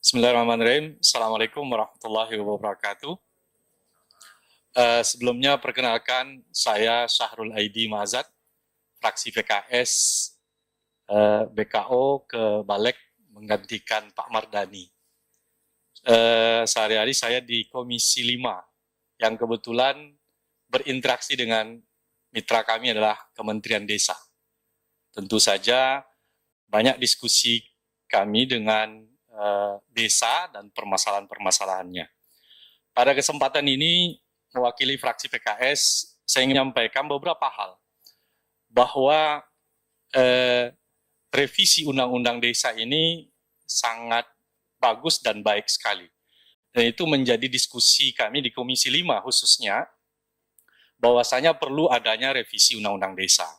Bismillahirrahmanirrahim. Assalamualaikum warahmatullahi wabarakatuh. Sebelumnya perkenalkan saya Syahrul Aidi Mazat, fraksi PKS BKO ke Balek menggantikan Pak Mardani. Sehari-hari saya di Komisi 5 yang kebetulan berinteraksi dengan mitra kami adalah Kementerian Desa. Tentu saja banyak diskusi kami dengan desa dan permasalahan-permasalahannya. Pada kesempatan ini, mewakili fraksi PKS, saya ingin menyampaikan beberapa hal. Bahwa revisi Undang-Undang Desa ini sangat bagus dan baik sekali. Dan itu menjadi diskusi kami di Komisi 5 khususnya, bahwasanya perlu adanya revisi Undang-Undang Desa.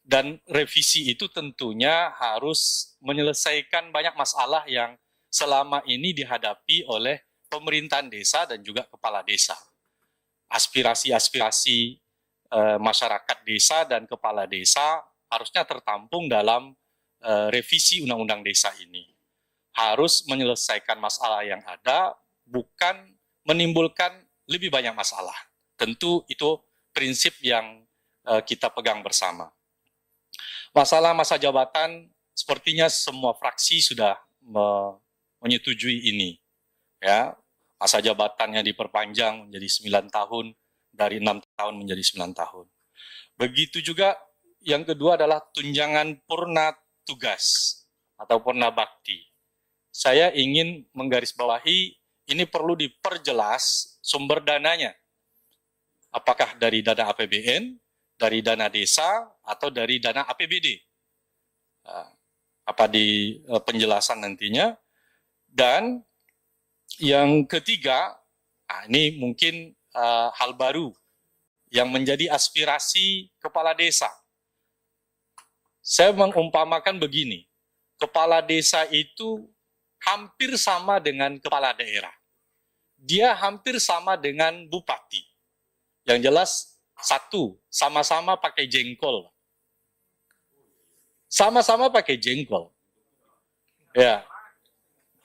Dan revisi itu tentunya harus menyelesaikan banyak masalah yang selama ini dihadapi oleh pemerintahan desa dan juga kepala desa. Aspirasi-aspirasi masyarakat desa dan kepala desa harusnya tertampung dalam revisi Undang-Undang Desa ini. Harus menyelesaikan masalah yang ada, bukan menimbulkan lebih banyak masalah. Tentu itu prinsip yang kita pegang bersama. Masalah masa jabatan, sepertinya semua fraksi sudah menyetujui ini. Ya, masa jabatannya diperpanjang menjadi 9 tahun, dari 6 tahun menjadi 9 tahun. Begitu juga yang kedua adalah tunjangan purna tugas atau purna bakti. Saya ingin menggarisbawahi ini perlu diperjelas sumber dananya. Apakah dari dana APBN, dari dana desa, atau dari dana APBD. Apa di penjelasan nantinya. Dan yang ketiga, ini mungkin hal baru yang menjadi aspirasi kepala desa. Saya mengumpamakan begini, kepala desa itu hampir sama dengan kepala daerah. Dia hampir sama dengan bupati. Yang jelas, satu, sama-sama pakai jengkol. Sama-sama pakai jengkol. Ya.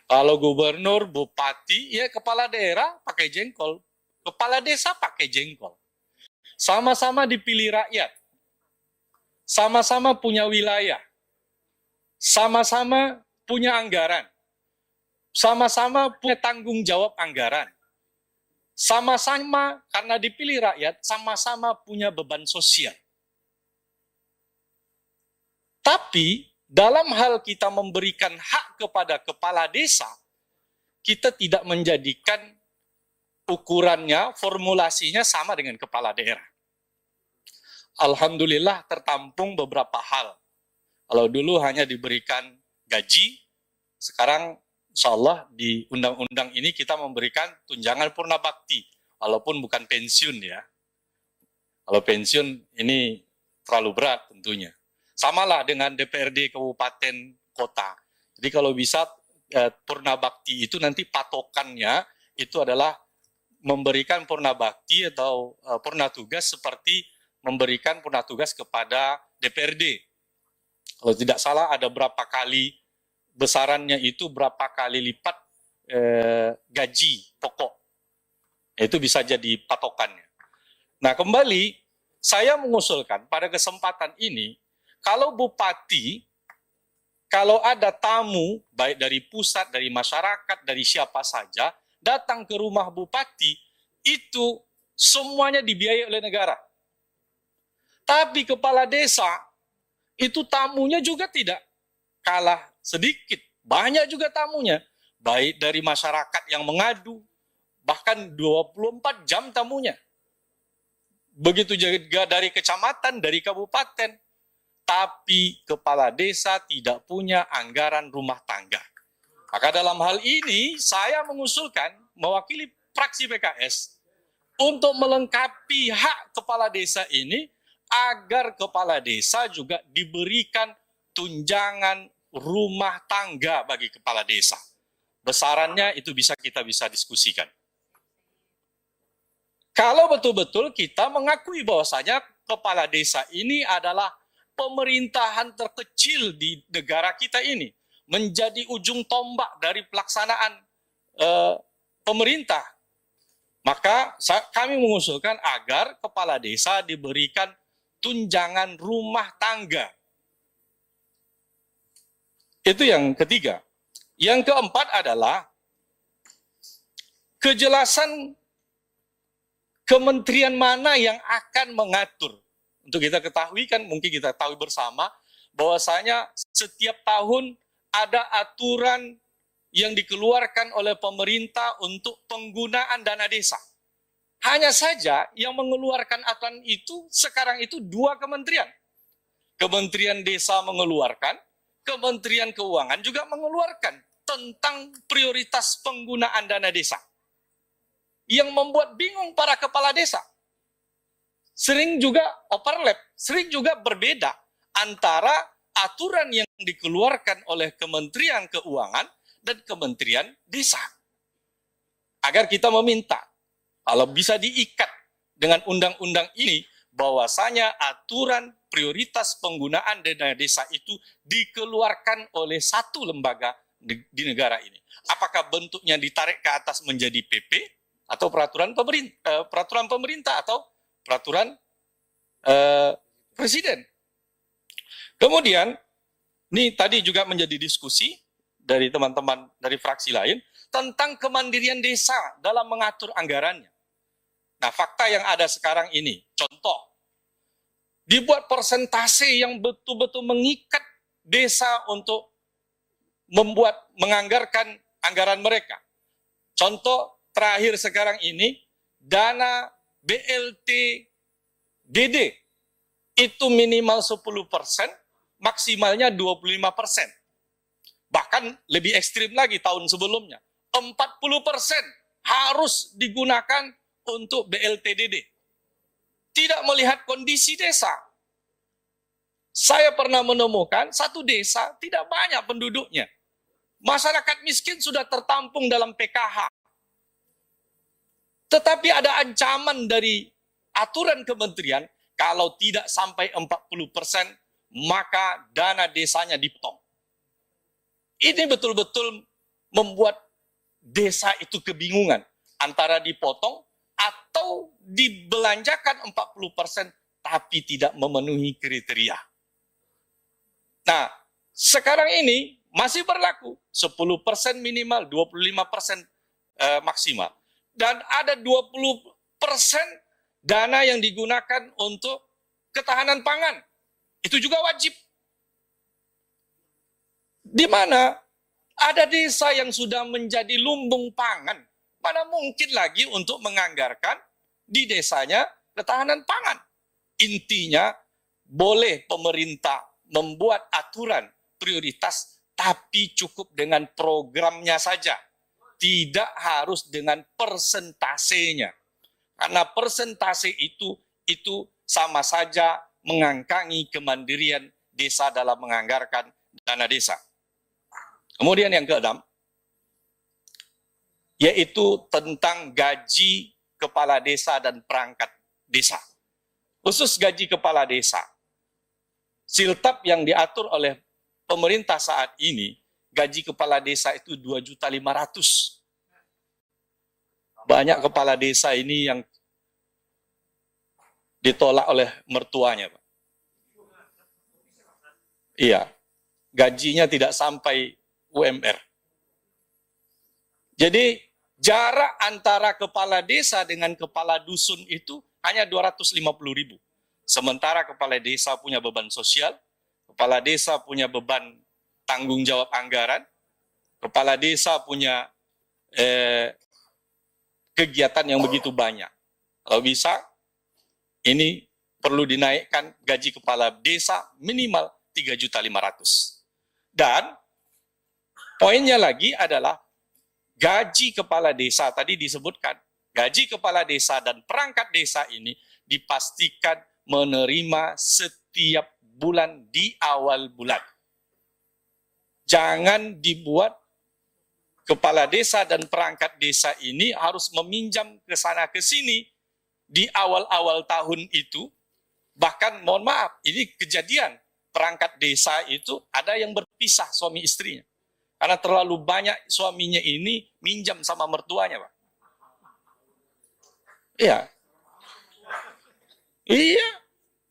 Kalau gubernur, bupati, ya kepala daerah pakai jengkol. Kepala desa pakai jengkol. Sama-sama dipilih rakyat. Sama-sama punya wilayah. Sama-sama punya anggaran. Sama-sama punya tanggung jawab anggaran. Sama-sama karena dipilih rakyat, sama-sama punya beban sosial. Tapi dalam hal kita memberikan hak kepada kepala desa, kita tidak menjadikan ukurannya, formulasinya sama dengan kepala daerah. Alhamdulillah tertampung beberapa hal. Kalau dulu hanya diberikan gaji, sekarang insya Allah di undang-undang ini kita memberikan tunjangan purna bakti, walaupun bukan pensiun ya. Kalau pensiun ini terlalu berat tentunya. Samalah dengan DPRD kabupaten kota. Jadi kalau bisa purna bakti itu nanti patokannya itu adalah memberikan purna bakti atau purna tugas seperti memberikan purna tugas kepada DPRD. Kalau tidak salah ada berapa kali besarannya itu berapa kali lipat gaji pokok. Itu bisa jadi patokannya. Nah kembali, saya mengusulkan pada kesempatan ini, kalau bupati, kalau ada tamu, baik dari pusat, dari masyarakat, dari siapa saja, datang ke rumah bupati, itu semuanya dibiayai oleh negara. Tapi kepala desa, itu tamunya juga tidak kalah sedikit, banyak juga tamunya, baik dari masyarakat yang mengadu, bahkan 24 jam tamunya. Begitu juga dari kecamatan, dari kabupaten, tapi kepala desa tidak punya anggaran rumah tangga. Maka dalam hal ini, saya mengusulkan, mewakili fraksi PKS, untuk melengkapi hak kepala desa ini, agar kepala desa juga diberikan tunjangan rumah tangga bagi kepala desa. Besarannya itu kita bisa diskusikan. Kalau betul-betul kita mengakui bahwasanya kepala desa ini adalah pemerintahan terkecil di negara kita ini. menjadi ujung tombak dari pelaksanaan pemerintah. Maka kami mengusulkan agar kepala desa diberikan tunjangan rumah tangga. Itu yang ketiga. Yang keempat adalah kejelasan kementerian mana yang akan mengatur. Untuk kita ketahui kan, mungkin kita tahu bersama, bahwasanya setiap tahun ada aturan yang dikeluarkan oleh pemerintah untuk penggunaan dana desa. Hanya saja yang mengeluarkan aturan itu sekarang itu dua kementerian. Kementerian Desa mengeluarkan, Kementerian Keuangan juga mengeluarkan tentang prioritas penggunaan dana desa. Yang membuat bingung para kepala desa. Sering juga overlap, sering juga berbeda antara aturan yang dikeluarkan oleh Kementerian Keuangan dan Kementerian Desa. Agar kita meminta, kalau bisa diikat dengan undang-undang ini, bahwasanya aturan prioritas penggunaan dana desa itu dikeluarkan oleh satu lembaga di negara ini. Apakah bentuknya ditarik ke atas menjadi PP atau peraturan pemerintah atau peraturan presiden. Kemudian, ini tadi juga menjadi diskusi dari teman-teman dari fraksi lain tentang kemandirian desa dalam mengatur anggarannya. Nah, fakta yang ada sekarang ini, contoh, dibuat persentase yang betul-betul mengikat desa untuk menganggarkan anggaran mereka. Contoh terakhir sekarang ini, dana BLT DD itu minimal 10%, maksimalnya 25%. Bahkan lebih ekstrim lagi tahun sebelumnya, 40% harus digunakan untuk BLT DD. Tidak melihat kondisi desa. Saya pernah menemukan satu desa tidak banyak penduduknya. Masyarakat miskin sudah tertampung dalam PKH. Tetapi ada ancaman dari aturan kementerian, kalau tidak sampai 40%, maka dana desanya dipotong. Ini betul-betul membuat desa itu kebingungan. Antara dipotong atau dibelanjakan 40% tapi tidak memenuhi kriteria. Nah, sekarang ini masih berlaku 10% minimal, 25% maksimal. Dan ada 20% dana yang digunakan untuk ketahanan pangan. Itu juga wajib. Di mana ada desa yang sudah menjadi lumbung pangan, mana mungkin lagi untuk menganggarkan di desanya ketahanan pangan. Intinya, boleh pemerintah membuat aturan prioritas, tapi cukup dengan programnya saja. Tidak harus dengan persentasenya. Karena persentase itu sama saja mengangkangi kemandirian desa dalam menganggarkan dana desa. Kemudian yang keenam, yaitu tentang gaji kepala desa dan perangkat desa. Khusus gaji kepala desa. Siltap yang diatur oleh pemerintah saat ini, gaji kepala desa itu 2.500.000. Banyak kepala desa ini yang ditolak oleh mertuanya, Pak. Iya, gajinya tidak sampai UMR. Jadi jarak antara kepala desa dengan kepala dusun itu hanya 250.000. Sementara kepala desa punya beban sosial, kepala desa punya beban tanggung jawab anggaran, kepala desa punya kegiatan yang begitu banyak. Kalau bisa, ini perlu dinaikkan gaji kepala desa minimal 3.500.000. Dan poinnya lagi adalah gaji kepala desa, tadi disebutkan, gaji kepala desa dan perangkat desa ini dipastikan menerima setiap bulan di awal bulan. Jangan dibuat kepala desa dan perangkat desa ini harus meminjam ke sana ke sini di awal-awal tahun itu. Bahkan mohon maaf, ini kejadian perangkat desa itu ada yang berpisah suami istrinya. Karena terlalu banyak suaminya ini minjam sama mertuanya, Pak. Iya. Iya.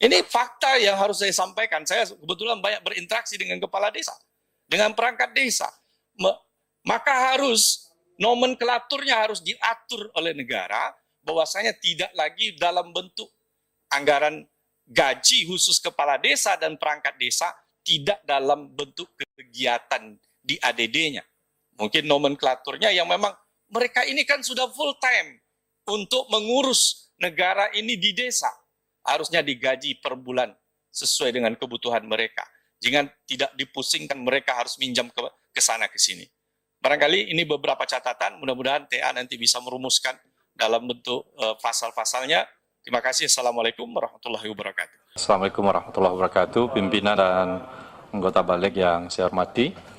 Ini fakta yang harus saya sampaikan. Saya kebetulan banyak berinteraksi dengan kepala desa, dengan perangkat desa. Maka harus nomenklaturnya harus diatur oleh negara, bahwasanya tidak lagi dalam bentuk anggaran gaji khusus kepala desa dan perangkat desa, tidak dalam bentuk kegiatan di ADD-nya. Mungkin nomenklaturnya yang memang mereka ini kan sudah full time untuk mengurus negara ini di desa. Harusnya digaji per bulan sesuai dengan kebutuhan mereka. Jangan tidak dipusingkan mereka harus minjam ke sana ke sini. Barangkali ini beberapa catatan, mudah-mudahan TA nanti bisa merumuskan dalam bentuk pasal-pasalnya. Terima kasih. Assalamualaikum warahmatullahi wabarakatuh. Assalamualaikum warahmatullahi wabarakatuh. Pimpinan dan anggota balik yang saya hormati.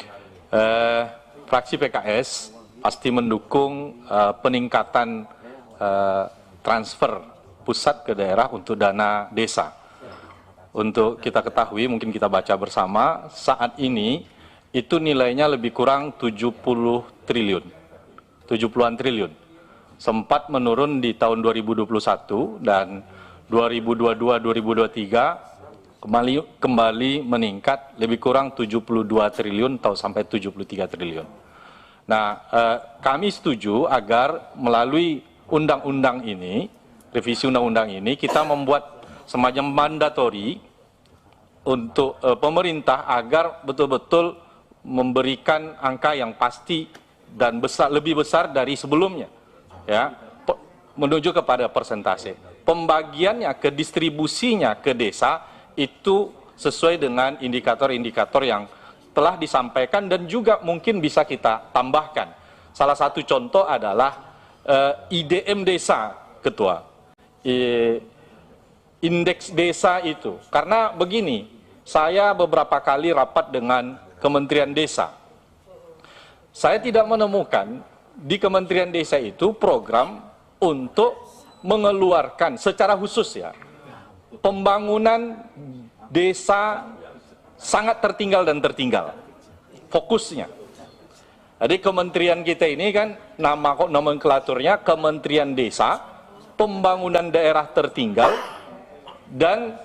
Fraksi PKS pasti mendukung peningkatan transfer pusat ke daerah untuk dana desa. Untuk kita ketahui, mungkin kita baca bersama, saat ini itu nilainya lebih kurang 70 triliun. 70-an triliun. Sempat menurun di tahun 2021 dan 2022-2023 kembali meningkat lebih kurang 72 triliun atau sampai 73 triliun. Nah, kami setuju agar melalui undang-undang ini, revisi undang-undang ini, kita membuat semacam mandatori untuk pemerintah agar betul-betul memberikan angka yang pasti dan lebih besar dari sebelumnya, ya, menuju kepada persentase. Pembagiannya ke distribusinya ke desa itu sesuai dengan indikator-indikator yang telah disampaikan dan juga mungkin bisa kita tambahkan. Salah satu contoh adalah IDM desa, Ketua. Indeks desa itu. Karena begini, saya beberapa kali rapat dengan Kementerian Desa. Saya tidak menemukan di Kementerian Desa itu program untuk mengeluarkan secara khusus, ya, pembangunan desa sangat tertinggal dan tertinggal. Fokusnya. Jadi kementerian kita ini kan nomenklaturnya Kementerian Desa, Pembangunan Daerah Tertinggal, dan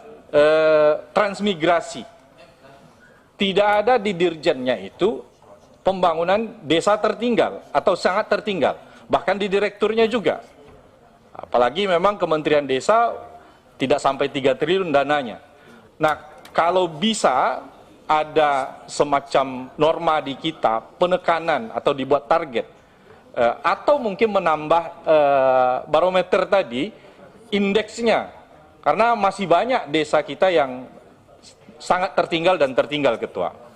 Transmigrasi. Tidak ada di dirjennya itu pembangunan desa tertinggal atau sangat tertinggal. Bahkan di direkturnya juga. Apalagi memang Kementerian Desa tidak sampai 3 triliun dananya. Nah, kalau bisa ada semacam norma di kita, penekanan atau dibuat target, atau mungkin menambah barometer tadi, indeksnya. Karena masih banyak desa kita yang sangat tertinggal dan tertinggal, Ketua.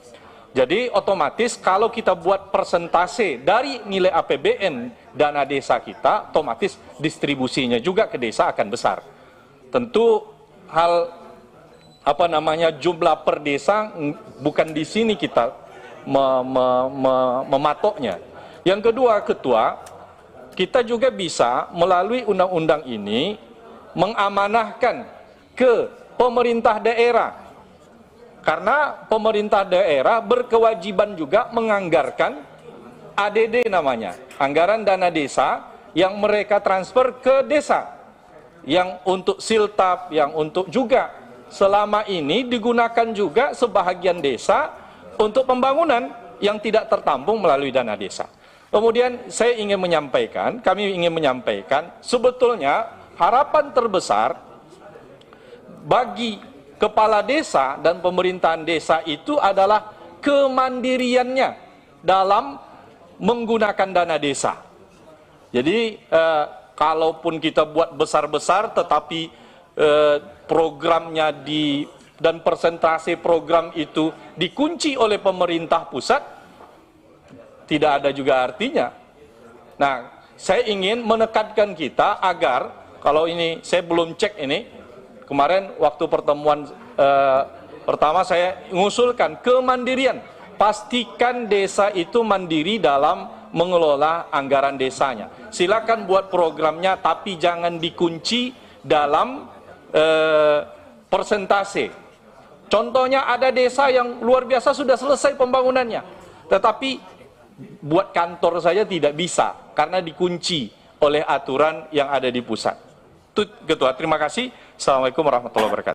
Jadi otomatis kalau kita buat persentase dari nilai APBN dana desa kita, otomatis distribusinya juga ke desa akan besar. Tentu hal jumlah per desa bukan di sini kita mematoknya. Yang kedua, Ketua, kita juga bisa melalui undang-undang ini mengamanahkan ke pemerintah daerah. Karena pemerintah daerah berkewajiban juga menganggarkan ADD namanya, anggaran dana desa yang mereka transfer ke desa. Yang untuk siltap, yang untuk juga selama ini digunakan juga sebahagian desa untuk pembangunan yang tidak tertampung melalui dana desa. Kemudian kami ingin menyampaikan, sebetulnya harapan terbesar bagi kepala desa dan pemerintahan desa itu adalah kemandiriannya dalam menggunakan dana desa. Jadi kalaupun kita buat besar-besar tetapi programnya dan persentase program itu dikunci oleh pemerintah pusat, tidak ada juga artinya. Nah, saya ingin menekankan kita agar, kalau ini saya belum cek ini, kemarin waktu pertemuan pertama saya mengusulkan kemandirian. Pastikan desa itu mandiri dalam mengelola anggaran desanya. Silakan buat programnya, tapi jangan dikunci dalam persentase. Contohnya ada desa yang luar biasa sudah selesai pembangunannya, tetapi buat kantor saja tidak bisa karena dikunci oleh aturan yang ada di pusat. Itu Ketua, terima kasih. Assalamualaikum warahmatullahi wabarakatuh.